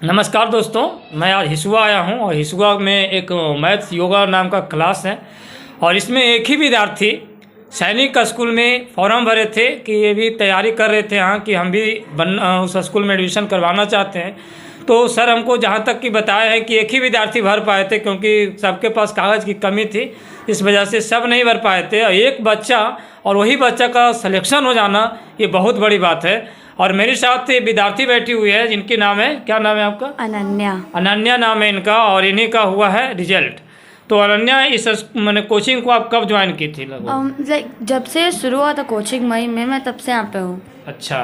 नमस्कार दोस्तों, मैं आज हिसुआ आया हूँ और हिसुआ में एक मैथ्स योगा नाम का क्लास है और इसमें एक ही विद्यार्थी सैनिक स्कूल में फॉर्म भरे थे कि ये भी तैयारी कर रहे थे यहाँ कि हम भी उस स्कूल में एडमिशन करवाना चाहते हैं। तो सर हमको जहाँ तक कि बताया है कि एक ही विद्यार्थी भर पाए थे क्योंकि सबके पास कागज़ की कमी थी, इस वजह से सब नहीं भर पाए थे। एक बच्चा और वही बच्चा का सिलेक्शन हो जाना ये बहुत बड़ी बात है। और मेरे साथ विद्यार्थी बैठी हुई है जिनकी नाम है, क्या नाम है आपका? अनन्या। अनन्या नाम है इनका और इन्हीं का हुआ है रिजल्ट। तो अनन्या, इस मैंने कोचिंग को आप कब ज्वाइन की थी लगभग? जब से शुरू हुआ था कोचिंग मई में, मैं तब से यहाँ पे हूँ। अच्छा,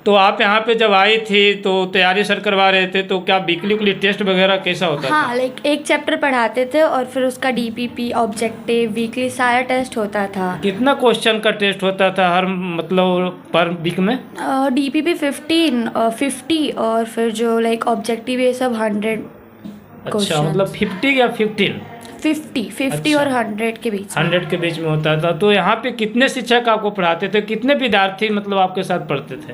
तो आप यहाँ पे जब आई थी तो तैयारी सर करवा रहे थे, तो क्या वीकली टेस्ट वगैरह कैसा होता था? हाँ, एक चैप्टर पढ़ाते थे और फिर उसका डीपीपी, ऑब्जेक्टिव, वीकली सारा टेस्ट होता था। कितना क्वेश्चन का टेस्ट होता था हर मतलब पर वीक में? डीपीपी 50 और फिर जो ऑब्जेक्टिव ये सब 100। अच्छा, मतलब 50 या 15? 50 अच्छा। और 100 के बीच। 100 के बीच में होता था। तो यहाँ पे कितने शिक्षक आपको पढ़ाते थे, कितने विद्यार्थी मतलब आपके साथ पढ़ते थे?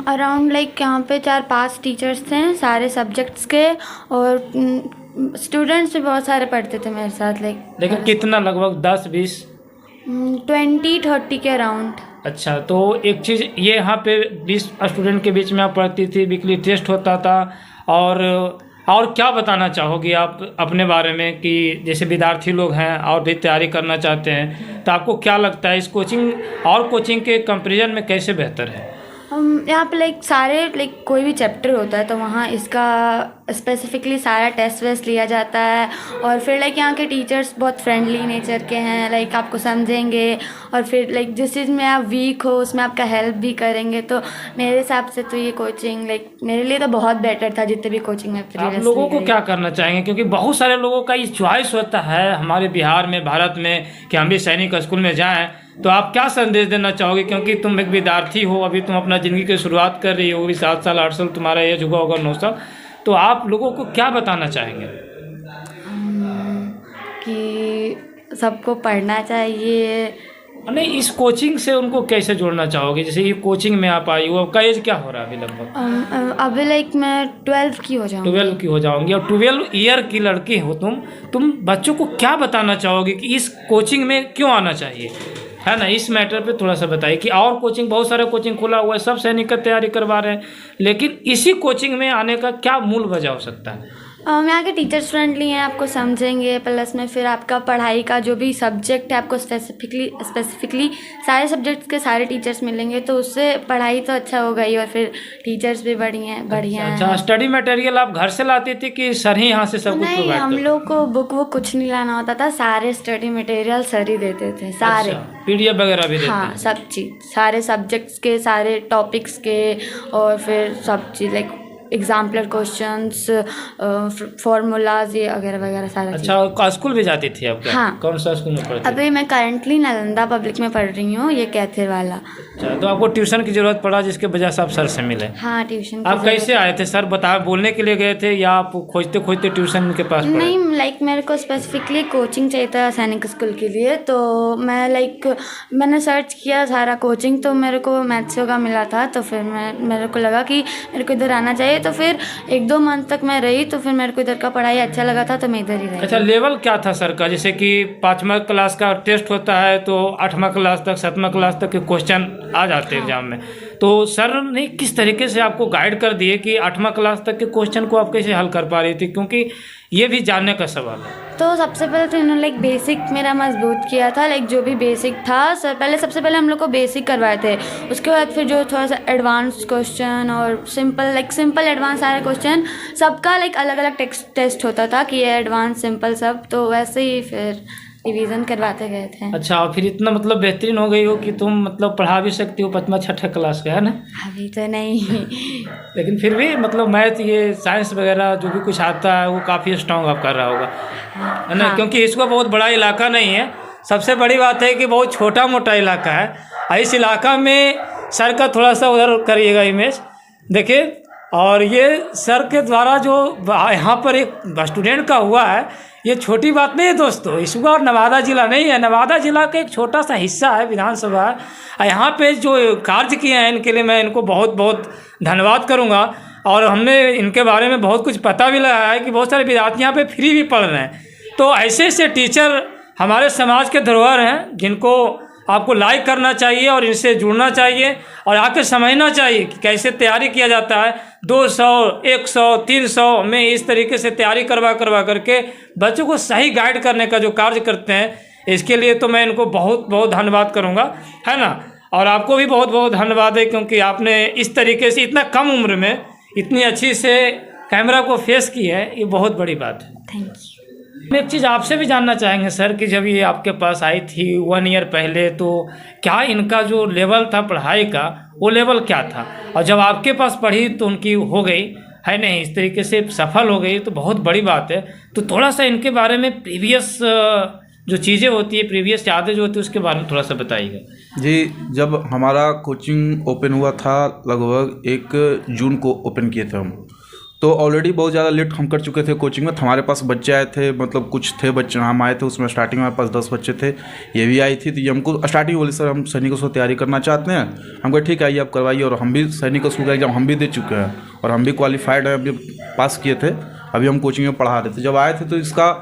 अराउंड यहाँ पे 4-5 टीचर्स थे सारे सब्जेक्ट्स के, और स्टूडेंट्स भी बहुत सारे पढ़ते थे मेरे साथ। लेकिन कितना, लगभग 10-20? 20-30 के अराउंड। अच्छा, तो एक चीज़ ये यहाँ पे 20 स्टूडेंट के बीच में आप पढ़ती थी, वीकली टेस्ट होता था। और क्या बताना चाहोगी आप अपने बारे में कि जैसे विद्यार्थी लोग हैं और भी तैयारी करना चाहते हैं, तो आपको क्या लगता है इस कोचिंग और कोचिंग के कंपैरिजन में कैसे बेहतर है? यहाँ पे सारे कोई भी चैप्टर होता है तो वहाँ इसका स्पेसिफिकली सारा टेस्ट वेस्ट लिया जाता है। और फिर यहाँ के टीचर्स बहुत फ्रेंडली नेचर के हैं, आपको समझेंगे और फिर जिस चीज़ में आप वीक हो उसमें आपका हेल्प भी करेंगे। तो मेरे हिसाब से तो ये कोचिंग मेरे लिए तो बहुत बेटर था जितने भी कोचिंग में आप लोगों को क्या करना चाहेंगे, क्योंकि बहुत सारे लोगों का ये चॉइस होता है हमारे बिहार में, भारत में, कि हम भी सैनिक स्कूल में जाएँ, तो आप क्या संदेश देना चाहोगे? क्योंकि तुम एक विद्यार्थी हो, अभी तुम अपना ज़िंदगी की शुरुआत कर रही हो, भी 7 साल 8 साल तुम्हारा एज हुआ होगा, 9 साल, तो आप लोगों को क्या बताना चाहेंगे? कि सबको पढ़ना चाहिए। नहीं, इस कोचिंग से उनको कैसे जोड़ना चाहोगे? जैसे ये कोचिंग में आप आई हो, आपका एज क्या हो रहा है अभी लगभग? अभी मैं 12 की हो जाऊँगी। 12 की हो जाऊँगी और 12 ईयर की लड़की हो तुम बच्चों को क्या बताना चाहोगे कि इस कोचिंग में क्यों आना चाहिए, है ना? इस मैटर पे थोड़ा सा बताइए कि और कोचिंग, बहुत सारे कोचिंग खुला हुआ है, सब सैनिक का तैयारी करवा रहे हैं, लेकिन इसी कोचिंग में आने का क्या मूल वजह हो सकता है? यहाँ के टीचर्स फ्रेंडली हैं, आपको समझेंगे, प्लस में फिर आपका पढ़ाई का जो भी सब्जेक्ट है आपको स्पेसिफिकली सारे सब्जेक्ट्स के सारे टीचर्स मिलेंगे, तो उससे पढ़ाई तो अच्छा होगा ही और फिर टीचर्स भी बढ़िया हैं। अच्छा, स्टडी मटेरियल आप घर से लाती थी कि सर ही यहाँ से सब कुछ नहीं, हम लोग को बुक वो कुछ नहीं लाना होता था, सारे स्टडी मटेरियल सर ही देते थे, सारे। अच्छा, PDF वगैरह भी देते? हाँ, सब चीज़, सारे सब्जेक्ट्स के, सारे टॉपिक्स के, और फिर सब चीज़ एग्जाम्पलर क्वेश्चंस, फॉर्मूलाज, ये वगैरह वगैरह सारा। अच्छा, स्कूल भी जाती थी आप क्या? हाँ। कौन सा स्कूल में पढ़ती? अभी मैं करंटली नालंदा पब्लिक में पढ़ रही हूँ, ये कैथर वाला। अच्छा, तो आपको ट्यूशन की जरूरत पड़ा जिसके वजह से आप सर से मिले? हाँ, ट्यूशन। आप कैसे आए थे? सर बोलने के लिए गए थे या आप खोजते खोजते ट्यूशन के पास पढ़े? नहीं, मेरे को स्पेसिफिकली कोचिंग चाहिए था सैनिक स्कूल के लिए, तो मैं मैंने सर्च किया सारा कोचिंग, तो मेरे को मैथ्स का मिला था, तो फिर मेरे को लगा कि मेरे को इधर आना चाहिए। तो फिर 1-2 मंथ तक मैं रही, तो फिर मेरे को इधर का पढ़ाई अच्छा लगा था, तो मैं इधर ही रही। अच्छा, लेवल क्या था सर का? जैसे कि 5वां क्लास का टेस्ट होता है तो 8वां क्लास तक, 7वां क्लास तक के क्वेश्चन आ जाते हैं एग्जाम में, तो सर ने किस तरीके से आपको गाइड कर दिए कि 8वां क्लास तक के क्वेश्चन को आप कैसे हल कर पा रही थी, क्योंकि ये भी जानने का सवाल है। तो सबसे पहले तो इन्होंने बेसिक मेरा मजबूत किया था, जो भी बेसिक था सबसे पहले हम लोग को बेसिक करवाए थे, उसके बाद फिर जो थोड़ा सा एडवांस क्वेश्चन और सिंपल एडवांस सारे क्वेश्चन, सबका अलग अलग टेस्ट होता था कि ये एडवांस, सिंपल, सब, तो वैसे ही फिर रिवीजन करवाते गए थे। अच्छा, फिर इतना मतलब बेहतरीन हो गई हो कि तुम मतलब पढ़ा भी सकती हो 5वां-6वां क्लास का, है ना? अभी तो नहीं। लेकिन फिर भी मतलब मैथ, ये साइंस वगैरह जो भी कुछ आता है वो काफ़ी स्ट्रॉन्ग आप कर रहा होगा, है ना? हाँ। क्योंकि इसको बहुत बड़ा इलाका नहीं है, सबसे बड़ी बात है कि बहुत छोटा मोटा इलाका है। इस इलाका में सर का थोड़ा सा उधर करिएगा इमेज, देखिए। और ये सर के द्वारा जो यहाँ पर एक स्टूडेंट का हुआ है, ये छोटी बात नहीं है दोस्तों। हिसुआ और नवादा ज़िला नहीं है, नवादा ज़िला का एक छोटा सा हिस्सा है, विधानसभा है। यहाँ पे जो कार्य किए हैं इनके लिए मैं इनको बहुत बहुत धन्यवाद करूँगा। और हमने इनके बारे में बहुत कुछ पता भी लगा है कि बहुत सारे विद्यार्थी यहाँ पे फ्री भी पढ़ रहे हैं। तो ऐसे ऐसे टीचर हमारे समाज के धरोहर हैं जिनको आपको लाइक करना चाहिए और इनसे जुड़ना चाहिए और आके समझना चाहिए कि कैसे तैयारी किया जाता है। 200, 100, 300 में इस तरीके से तैयारी करवा करके बच्चों को सही गाइड करने का जो कार्य करते हैं, इसके लिए तो मैं इनको बहुत बहुत धन्यवाद करूँगा, है ना। और आपको भी बहुत बहुत धन्यवाद है क्योंकि आपने इस तरीके से इतना कम उम्र में इतनी अच्छी से कैमरा को फेस की है, ये बहुत बड़ी बात है। Thank you. हम एक चीज़ आपसे भी जानना चाहेंगे सर कि जब ये आपके पास आई थी 1 ईयर पहले, तो क्या इनका जो लेवल था पढ़ाई का वो लेवल क्या था, और जब आपके पास पढ़ी तो उनकी हो गई है नहीं, इस तरीके से सफल हो गई, तो बहुत बड़ी बात है। तो थोड़ा सा इनके बारे में प्रीवियस जो चीज़ें होती है, प्रीवियस यादें जो होती है, उसके बारे में थोड़ा सा बताइएगा। जी, जब हमारा कोचिंग ओपन हुआ था लगभग 1 जून को ओपन किए थे हम, तो ऑलरेडी बहुत ज़्यादा लेट हम कर चुके थे कोचिंग में। हमारे पास बच्चे आए थे, मतलब कुछ थे बच्चे, हम आए थे उसमें स्टार्टिंग में हमारे पास 10 बच्चे थे, ये भी आई थी। तो ये हमको स्टार्टिंग बोली सर हम सैनिक स्कूल तैयारी करना चाहते हैं। हम कहे ठीक है आइए आप करवाइए, और हम भी सैनिक स्कूल का एग्जाम हम भी दे चुके हैं और हम भी क्वालिफाइड हैं, अभी पास किए थे, अभी हम कोचिंग में पढ़ा रहे थे। जब आए थे तो इसका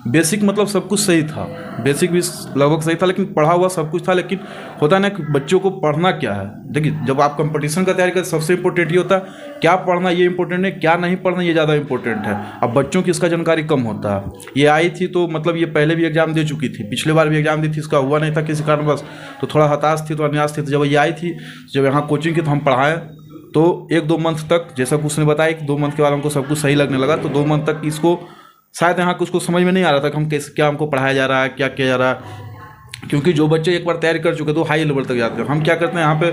बेसिक मतलब सब कुछ सही था, बेसिक भी लगभग सही था, लेकिन पढ़ा हुआ सब कुछ था। लेकिन होता है ना कि बच्चों को पढ़ना क्या है, देखिए जब आप कंपटीशन का तैयारी करते सबसे इंपॉर्टेंट ये होता है क्या पढ़ना, ये इंपॉर्टेंट है, क्या नहीं पढ़ना ये ज़्यादा इंपॉर्टेंट है। अब बच्चों की इसका जानकारी कम होता है। ये आई थी तो मतलब ये पहले भी एग्जाम दे चुकी थी, पिछले बार भी एग्जाम दी थी, इसका हुआ नहीं था किसी कारणवश, तो थोड़ा हताश थी, तो अन्यास थी। तो जब ये आई थी, जब यहाँ कोचिंग की तो हम पढ़ाएँ, तो 1-2 मंथ तक जैसा कुछ ने बताया कि 2 मंथ के बाद हमको सब कुछ सही लगने लगा। तो 2 मंथ तक इसको शायद यहाँ कुछ समझ में नहीं आ रहा था कि हम कैसे क्या हमको पढ़ाया जा रहा है, क्या किया जा रहा है, क्योंकि जो बच्चे एक बार तैयारी कर चुके तो हाई लेवल तक जाते हैं। हम क्या करते हैं यहाँ पे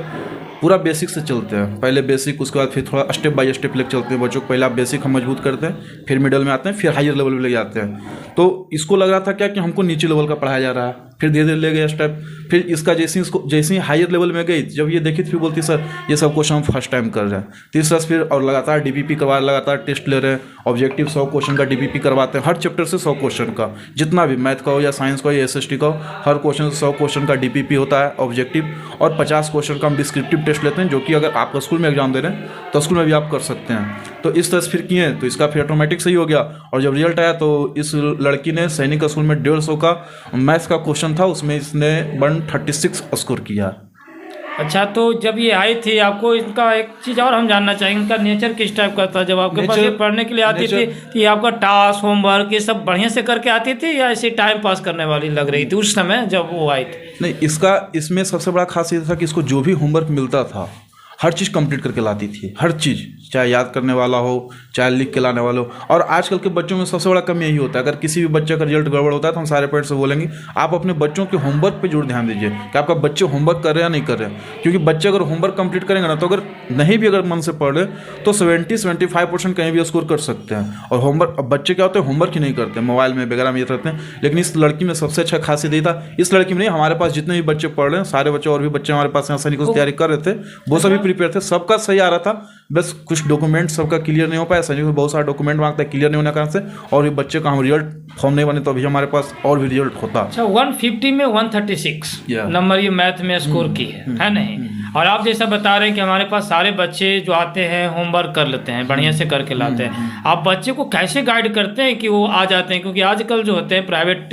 पूरा बेसिक से चलते हैं, पहले बेसिक, उसके बाद फिर थोड़ा स्टेप बाय स्टेप लेकर चलते हैं बच्चों को। पहले आप बेसिक हम मजबूत करते हैं, फिर मिडल में आते हैं, फिर हायर लेवल में ले जाते हैं। तो इसको लग रहा था क्या कि हमको नीचे लेवल का पढ़ाया जा रहा है, फिर धीरे धीरे ले गए स्टेप। फिर इसका जैसे ही हायर लेवल में गई, जब ये देखी फिर बोलती सर ये सब क्वेश्चन हम फर्स्ट टाइम कर रहे हैं। तीसरा फिर और लगातार डीपीपी करवा, लगातार टेस्ट ले रहे हैं, ऑब्जेक्टिव 100 क्वेश्चन का डीपीपी करवाते हैं, हर चैप्टर से 100 क्वेश्चन का, जितना भी मैथ का हो या साइंस का हो या SST का हो, हर क्वेश्चन से 100 क्वेश्चन का डीपीपी होता है ऑब्जेक्टिव, और 50 क्वेश्चन का हम डिस्क्रिप्टिव टेस्ट लेते हैं, जो कि अगर आप स्कूल में एग्जाम दे रहे हैं तो स्कूल में भी आप कर सकते हैं। तो इस तरह से फिर किए, तो इसका फिर ऑटोमेटिक सही हो गया। और जब रिजल्ट आया तो इस लड़की ने सैनिक स्कूल में 150 का मैथ्स का क्वेश्चन था, उसमें इसने 136 स्कोर किया। अच्छा, तो जब ये आई थी आपको इनका एक चीज़ और हम जानना चाहेंगे, इनका नेचर किस टाइप का था? जब आपके पास ये पढ़ने के लिए आती थी तो ये आपका टास्क होमवर्क ये सब बढ़िया से करके आती थी या ऐसे टाइम पास करने वाली लग रही थी उस समय जब वो आई थी? नहीं, इसमें सबसे बड़ा खासियत था कि इसको जो भी होमवर्क मिलता था हर चीज़ कंप्लीट करके लाती थी, हर चीज़, चाहे याद करने वाला हो चाहे लिख के लाने वाला हो। और आजकल के बच्चों में सबसे बड़ा कमी यही होता है, अगर किसी भी बच्चे का रिजल्ट गड़बड़ होता है तो हम सारे पेरेंट्स से बोलेंगे आप अपने बच्चों के होमवर्क पे जरूर ध्यान दीजिए कि आपका बच्चे होमवर्क कर रहे हैं या नहीं कर रहे हैं। क्योंकि बच्चे अगर होमवर्क कंप्लीट करेंगे ना, तो अगर नहीं भी अगर मन से पढ़ रहे तो 70-75% कहीं भी स्कोर कर सकते हैं। और होमवर्क, अब बच्चे क्या होते हैं होमवर्क ही नहीं करते, मोबाइल में वगैरह में ये रहते हैं। लेकिन इस लड़की में सबसे अच्छा खासियत यही था, इस लड़की में नहीं, हमारे पास जितने भी बच्चे पढ़ रहे हैं सारे बच्चे, और भी बच्चे हमारे पास यहाँ सैनिक की तैयारी कर रहे थे, वो सभी प्रिपेयर थे, सबका सही आ रहा था। बस कुछ डॉक्यूमेंट सबका क्लियर नहीं हो पाया, सैनिक में बहुत सारा डॉक्यूमेंट मांगता है, क्लियर नहीं होने के कारण से, और भी बच्चे का हम रिजल्ट फॉर्म नहीं बने तो अभी हमारे पास और भी रिजल्ट होता। अच्छा, 150 में 136 नंबर ये मैथ में स्कोर की है नहीं? और आप जैसा बता रहे हैं कि हमारे पास सारे बच्चे जो आते हैं होमवर्क कर लेते हैं, बढ़िया से करके लाते हैं। आप बच्चे को कैसे गाइड करते हैं कि वो आ जाते हैं? क्योंकि आजकल जो होते हैं प्राइवेट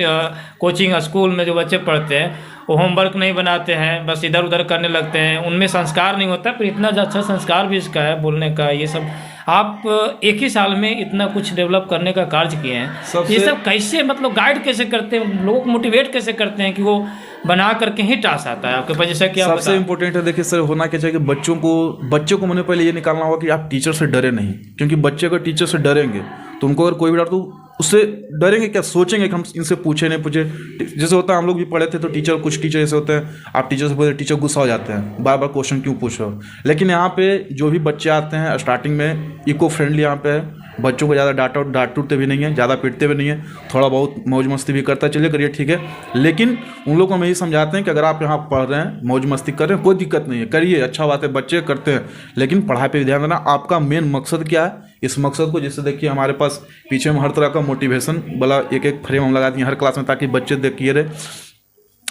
कोचिंग स्कूल में जो बच्चे पढ़ते हैं वो होमवर्क नहीं बनाते हैं, बस इधर उधर करने लगते हैं, उनमें संस्कार नहीं होता। फिर इतना अच्छा संस्कार भी इसका है बोलने का, ये सब आप एक ही साल में इतना कुछ डेवलप करने का कार्य किए हैं। ये सब कैसे मतलब गाइड कैसे करते हैं, लोगों को मोटिवेट कैसे करते हैं कि वो बना करके ही टास आता है आपके पास? जैसा कि सबसे इम्पोर्टेंट है, देखिए सर, होना क्या चाहिए कि बच्चों को मैंने पहले ये निकालना होगा कि आप टीचर से डरे नहीं। क्योंकि बच्चे अगर टीचर से डरेंगे तो उनको अगर कोई भी डर, तो उससे डरेंगे क्या, सोचेंगे कि हम इनसे पूछे नहीं पूछे। जैसे होता है हम लोग भी पढ़े थे तो टीचर, कुछ टीचर ऐसे होते हैं आप टीचर से बोलते, टीचर गुस्सा हो जाते हैं, बार बार क्वेश्चन क्यों पूछो। लेकिन यहाँ पे जो भी बच्चे आते हैं स्टार्टिंग में इको फ्रेंडली यहाँ पे है, बच्चों को ज़्यादा डांटते भी नहीं है, ज़्यादा पीटते भी नहीं है, थोड़ा बहुत मौज मस्ती भी करता है, चलिए करिए ठीक है। लेकिन उन लोगों को हम यही समझाते हैं कि अगर आप यहाँ पढ़ रहे हैं, मौज मस्ती कर रहे हैं, कोई दिक्कत नहीं है, करिए, अच्छा बात है, बच्चे करते हैं, लेकिन पढ़ाई पे भी ध्यान देना। आपका मेन मकसद क्या है, इस मकसद को, जैसे देखिए हमारे पास पीछे में हर तरह का मोटिवेशन वाला एक फ्रेम हम लगा दिए हर क्लास में, ताकि बच्चे देखिए रहे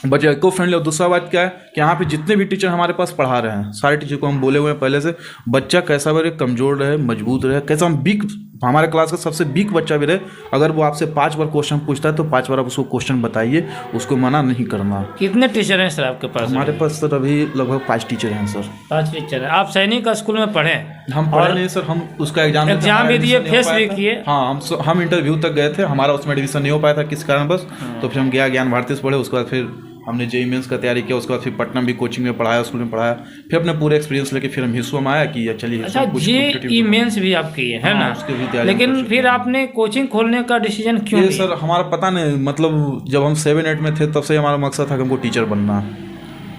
बच्चे इको फ्रेंडली। और दूसरा बात क्या है कि यहाँ पे जितने भी टीचर हमारे पास पढ़ा रहे हैं, सारे टीचर को हम बोले हुए हैं पहले से, बच्चा कैसा भी रहे, कमज़ोर रहे, मजबूत रहे, कैसा हम वीक, हमारे क्लास का सबसे वीक बच्चा भी रहे, अगर वो आपसे 5 बार क्वेश्चन पूछता है तो 5 बार आप उसको क्वेश्चन बताइए, उसको मना नहीं करना। कितने टीचर हैं सर आपके पास? हमारे पास सर अभी लगभग 5 टीचर हैं सर। 5 टीचर हैं। आप सैनिक स्कूल में पढ़े? हम पढ़े नहीं सर, हम उसका एग्जाम भी दिए, फेस भी किए। हाँ, हम इंटरव्यू तक गए थे, हमारा उसमें एडमिशन नहीं हो पाया था किस कारण बस, तो फिर हम गया ज्ञान भारती से पढ़े, उसके बाद फिर हमने जेईई मेंस का तैयारी किया, उसके बाद फिर पटना भी कोचिंग में पढ़ाया, स्कूल में पढ़ाया, फिर अपने पूरे एक्सपीरियंस लेके फिर हम हिस्सू में आया कि चलिए। अच्छा, जेईई मेंस भी आप किए है ना? उसके भी तैयारी। लेकिन फिर आपने कोचिंग खोलने का डिसीजन क्यों लिया? सर हमारा पता नहीं, मतलब जब हम 7-8 में थे तब से हमारा मकसद था कि हमको टीचर बनना।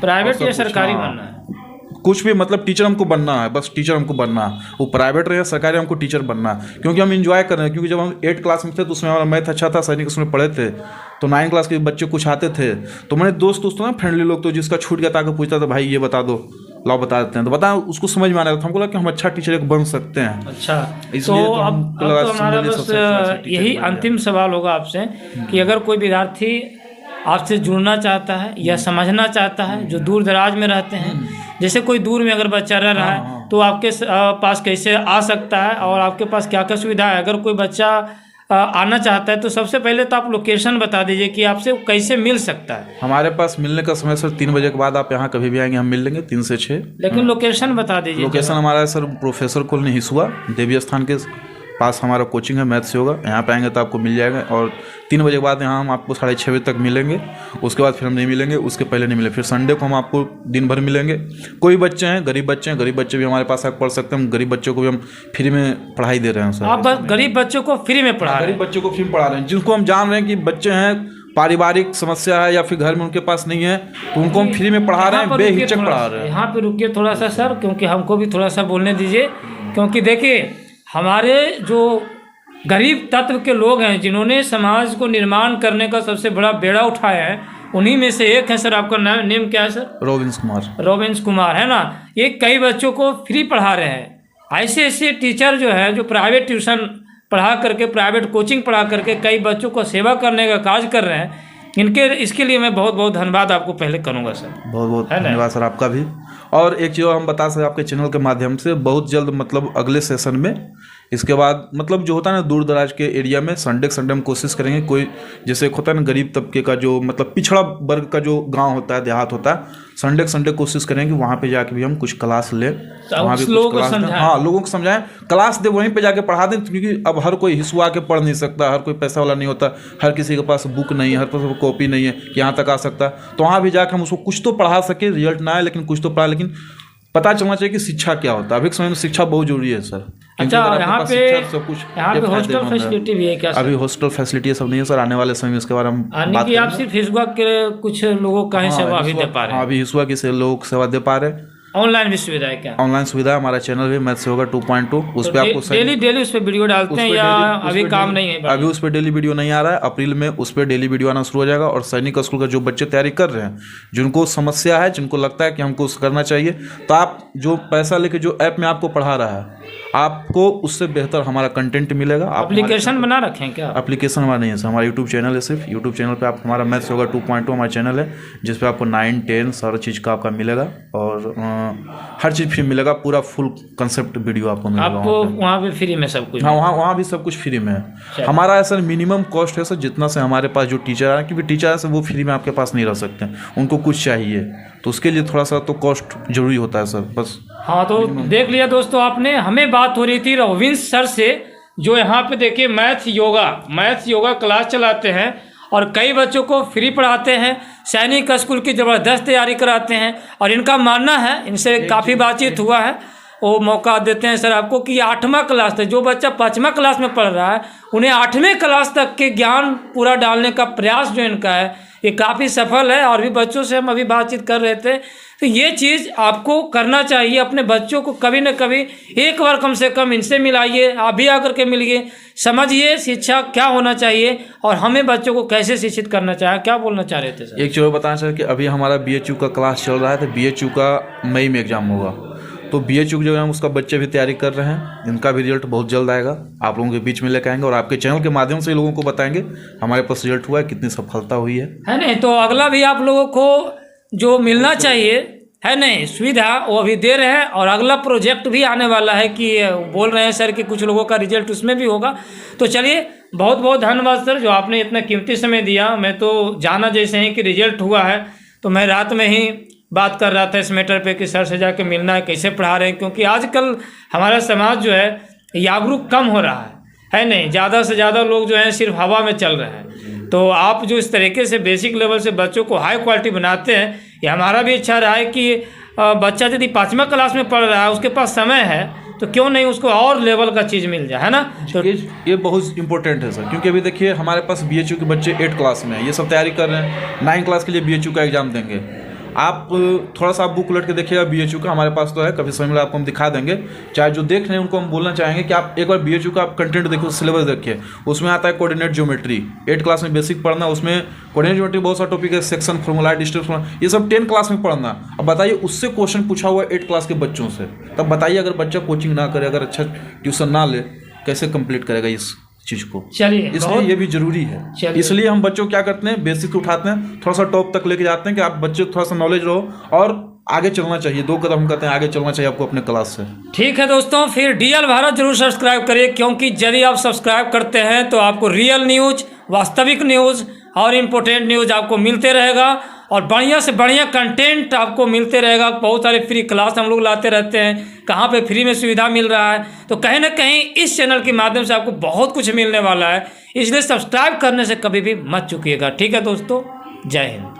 प्राइवेट या सरकारी बनना है? कुछ भी, मतलब टीचर हमको बनना है, बस टीचर हमको बनना है, वो प्राइवेट रहे या सरकारी, हमको टीचर बनना है। क्योंकि हम इंजॉय कर रहे हैं, क्योंकि जब हम 8 क्लास में थे तो उसमें हमारा मैथ अच्छा था, सैनिक उसमें पढ़े थे, तो 9 क्लास के बच्चे कुछ आते थे, तो मेरे दोस्त ना फ्रेंडली लोग, तो जिसका छूट गया था आके पूछता था भाई ये बता दो, लाओ बता देते हैं, तो बता उसको समझ में आ रहा था, हमको लगा कि हम अच्छा टीचर एक बन सकते हैं। अच्छा, इसलिए तो अब तो हमारा बस यही अंतिम सवाल होगा आपसे कि अगर कोई विद्यार्थी आपसे जुड़ना चाहता है या समझना चाहता है, जो दूर दराज में रहते हैं, जैसे कोई दूर में अगर बच्चा रह रहा है तो आपके पास कैसे आ सकता है और आपके पास क्या क्या सुविधा है? अगर कोई बच्चा आना चाहता है तो सबसे पहले तो आप लोकेशन बता दीजिए कि आपसे कैसे मिल सकता है। हमारे पास मिलने का समय सर 3 बजे के बाद, आप यहाँ कभी भी आएंगे हम मिल लेंगे 3 से 6। लेकिन लोकेशन बता दीजिए। लोकेशन हमारा सर प्रोफेसर कॉलोनी हिसुआ देवी स्थान के पास हमारा कोचिंग है मैथ्स योगा, यहाँ पे आएंगे तो आपको मिल जाएगा। और 3 बजे के बाद यहाँ हम आपको 6:30 बजे तक मिलेंगे, उसके बाद फिर हम नहीं मिलेंगे, उसके पहले नहीं मिलेंगे। फिर संडे को हम आपको दिन भर मिलेंगे। कोई बच्चे हैं, गरीब बच्चे भी हमारे पास आकर पढ़ सकते हैं, हम गरीब बच्चों को भी हम फ्री में पढ़ाई दे रहे हैं सर। आप बस गरीब बच्चों को फ्री में पढ़ा रहे हैं? गरीब बच्चों को फ्री में पढ़ा रहे हैं, जिनको हम जान रहे हैं कि बच्चे हैं, पारिवारिक समस्या है या फिर घर में उनके पास नहीं है, तो उनको हम फ्री में पढ़ा रहे हैं, बेहिचक पढ़ा रहे हैं। यहाँ पे रुकिए थोड़ा सा सर, क्योंकि हमको भी थोड़ा सा बोलने दीजिए। क्योंकि देखिए, हमारे जो गरीब तत्व के लोग हैं, जिन्होंने समाज को निर्माण करने का सबसे बड़ा बेड़ा उठाया है, उन्हीं में से एक है सर। आपका नेम क्या है सर? रोबिन्स कुमार है ना? ये कई बच्चों को फ्री पढ़ा रहे हैं। ऐसे ऐसे टीचर जो है, जो प्राइवेट ट्यूशन पढ़ा करके, प्राइवेट कोचिंग पढ़ा करके कई बच्चों को सेवा करने का कार्य कर रहे हैं, इसके लिए मैं बहुत बहुत धन्यवाद आपको पहले करूँगा सर। बहुत बहुत धन्यवाद सर आपका भी। और एक चीज़ हम बता सकते आपके चैनल के माध्यम से, बहुत जल्द मतलब अगले सेशन में, इसके बाद मतलब जो होता है ना दूर दराज के एरिया में, संडे हम कोशिश करेंगे, कोई जैसे होता है ना गरीब तबके का जो मतलब पिछड़ा वर्ग का जो गांव होता है, देहात होता है, संडे कोशिश करेंगे वहाँ पे जाके भी हम कुछ क्लास लें, वहाँ भी कुछ क्लास दें। हाँ, लोगों को समझाएं, क्लास दे, वहीं पे जाके पढ़ा दें, क्योंकि अब हर कोई हिस्सा के पढ़ नहीं सकता, हर कोई पैसा वाला नहीं होता, हर किसी के पास बुक नहीं है, हर पास कॉपी नहीं है कि यहाँ तक आ सकता। तो वहाँ भी जाकर हम उसको कुछ तो पढ़ा सके, रिजल्ट ना आए लेकिन कुछ तो पढ़ा, लेकिन पता चलना चाहिए कि शिक्षा क्या होता है। अभी के समय में शिक्षा बहुत जरूरी है सर। अच्छा, यहाँ पे हॉस्टल फैसिलिटी भी है क्या सर? अभी हॉस्टल फैसिलिटी सब नहीं है सर, आने वाले समय में इसके बारे में बात करेंगे। आप सिर्फ हिसुआ के कुछ लोगों का ही सेवा भी दे पा रहे हैं? अभी हिसुआ के लोग सेवा दे पा रहे हैं। ऑनलाइन भी सुविधा है क्या? ऑनलाइन सुविधा है, हमारा चैनल भी मैथ्स योगा 2.2, उस पर आपको डेली उस पर वीडियो डालते हैं या अभी काम नहीं है? अभी उस पर डेली वीडियो नहीं आ रहा है, अप्रैल में उस पर डेली वीडियो आना शुरू हो जाएगा। और सैनिक स्कूल का जो बच्चे तैयारी कर रहे हैं, जिनको समस्या है, जिनको लगता है कि हमको करना चाहिए, तो आप जो पैसा लेके जो ऐप में आपको पढ़ा रहा है, आपको उससे बेहतर हमारा कंटेंट मिलेगा। एप्लीकेशन बना रखे हैं क्या? एप्लीकेशन हमारा नहीं है सर, हमारा यूट्यूब चैनल है, सिर्फ यूट्यूब चैनल पे आप हमारा मैथ्स योगा 2.2 हमारा चैनल है, जिसपे आपको 9, 10 सारा चीज़ का आपका मिलेगा, और हर चीज़ फ्री मिलेगा, पूरा फुल कंसेप्ट वीडियो आपको मिलेगा। आपको वहाँ पे फ्री में सब कुछ? हाँ, वहाँ भी सब कुछ फ्री में है। हमारा सर मिनिमम कॉस्ट है सर, जितना से हमारे पास जो टीचर है, क्योंकि टीचर है वो फ्री में आपके पास नहीं रह सकते, उनको कुछ चाहिए, तो उसके लिए थोड़ा सा तो कॉस्ट जरूरी होता है सर, बस। हाँ, तो देख लिया दोस्तों आपने, हमें बात हो रही थी रोबिन्स सर से, जो यहाँ पे देखिए मैथ्स योगा क्लास चलाते हैं और कई बच्चों को फ्री पढ़ाते हैं, सैनिक स्कूल की ज़बरदस्त तैयारी कराते हैं। और इनका मानना है, इनसे काफ़ी बातचीत हुआ है, वो मौका देते हैं सर आपको कि 8वां क्लास तक, जो बच्चा 5वां क्लास में पढ़ रहा है, उन्हें 8वें क्लास तक के ज्ञान पूरा डालने का प्रयास जो इनका है, ये काफ़ी सफल है। और भी बच्चों से हम अभी बातचीत कर रहे थे, तो ये चीज़ आपको करना चाहिए। अपने बच्चों को कभी न कभी एक बार कम से कम इनसे मिलाइए, आप भी आकर के मिलिए, समझिए शिक्षा क्या होना चाहिए और हमें बच्चों को कैसे शिक्षित करना चाहिए। क्या बोलना चाह रहे थे सर? एक चीज़ बताना चाहिए कि अभी हमारा BHU का क्लास चल रहा है, तो BHU का मई में एग्ज़ाम होगा, तो BHU जो है उसका बच्चे भी तैयारी कर रहे हैं, इनका भी रिजल्ट बहुत जल्द आएगा, आप लोगों के बीच में लेकर आएंगे और आपके चैनल के माध्यम से लोगों को बताएंगे हमारे पास रिजल्ट हुआ है, कितनी सफलता हुई है नहीं। तो अगला भी आप लोगों को जो मिलना चाहिए है नहीं सुविधा वो अभी दे रहे हैं, और अगला प्रोजेक्ट भी आने वाला है कि बोल रहे हैं सर कि कुछ लोगों का रिजल्ट उसमें भी होगा। तो चलिए बहुत बहुत धन्यवाद सर जो आपने इतना कीमती समय दिया। मैं तो जाना जैसे ही कि रिजल्ट हुआ है तो मैं रात में ही बात कर रहा था इस मैटर पे कि सर से जाके मिलना है, कैसे पढ़ा रहे हैं, क्योंकि आजकल हमारा समाज जो है जागरूक कम हो रहा है नहीं, ज़्यादा से ज़्यादा लोग जो हैं सिर्फ हवा में चल रहे हैं। तो आप जो इस तरीके से बेसिक लेवल से बच्चों को हाई क्वालिटी बनाते हैं, ये हमारा भी इच्छा रहा है कि बच्चा यदि 5वीं क्लास में पढ़ रहा है, उसके पास समय है, तो क्यों नहीं उसको और लेवल का चीज़ मिल जाए, है ना। तो ये बहुत इंपॉर्टेंट है सर, क्योंकि अभी देखिए हमारे पास BHU के बच्चे 8 क्लास में हैं, ये सब तैयारी कर रहे हैं, 9 क्लास के लिए BHU का एग्जाम देंगे। आप थोड़ा सा आप बुक उलट के देखिएगा BHU का, हमारे पास तो है, कभी समय मिला आपको हम दिखा देंगे। चाहे जो देख रहे हैं उनको हम बोलना चाहेंगे कि आप एक बार BHU का आप कंटेंट देखो, सिलेबस देखिए, उसमें आता है कोऑर्डिनेट ज्योमेट्री, 8 क्लास में बेसिक पढ़ना, उसमें कोऑर्डिनेट ज्योमेट्री बहुत सारा टॉपिक है, सेक्शन फॉर्मूला, डिस्टेंस फॉर्मूला, ये सब 10 क्लास में पढ़ना। अब बताइए उससे क्वेश्चन पूछा हुआ है 8 क्लास के बच्चों से, तब बताइए अगर बच्चा कोचिंग ना करे, अगर अच्छा ट्यूशन ना ले, कैसे कंप्लीट करेगा इस चीज़ को। चलिए इसलिए ये भी जरूरी है, इसलिए हम बच्चों क्या करते हैं, बेसिक उठाते हैं, थोड़ा सा टॉप तक लेके जाते हैं कि आप बच्चे थोड़ा सा नॉलेज रहो और आगे चलना चाहिए, 2 कदम कहते हैं आगे चलना चाहिए आपको अपने क्लास से। ठीक है दोस्तों, फिर DL भारत जरूर सब्सक्राइब करिए, क्योंकि यदि आप सब्सक्राइब करते हैं तो आपको रियल न्यूज, वास्तविक न्यूज़ और इम्पोर्टेंट न्यूज़ आपको मिलते रहेगा, और बढ़िया से बढ़िया कंटेंट आपको मिलते रहेगा। बहुत सारे फ्री क्लास हम लोग लाते रहते हैं, कहाँ पे फ्री में सुविधा मिल रहा है, तो कहीं ना कहीं इस चैनल के माध्यम से आपको बहुत कुछ मिलने वाला है, इसलिए सब्सक्राइब करने से कभी भी मत चूकिएगा। ठीक है दोस्तों, जय हिंद।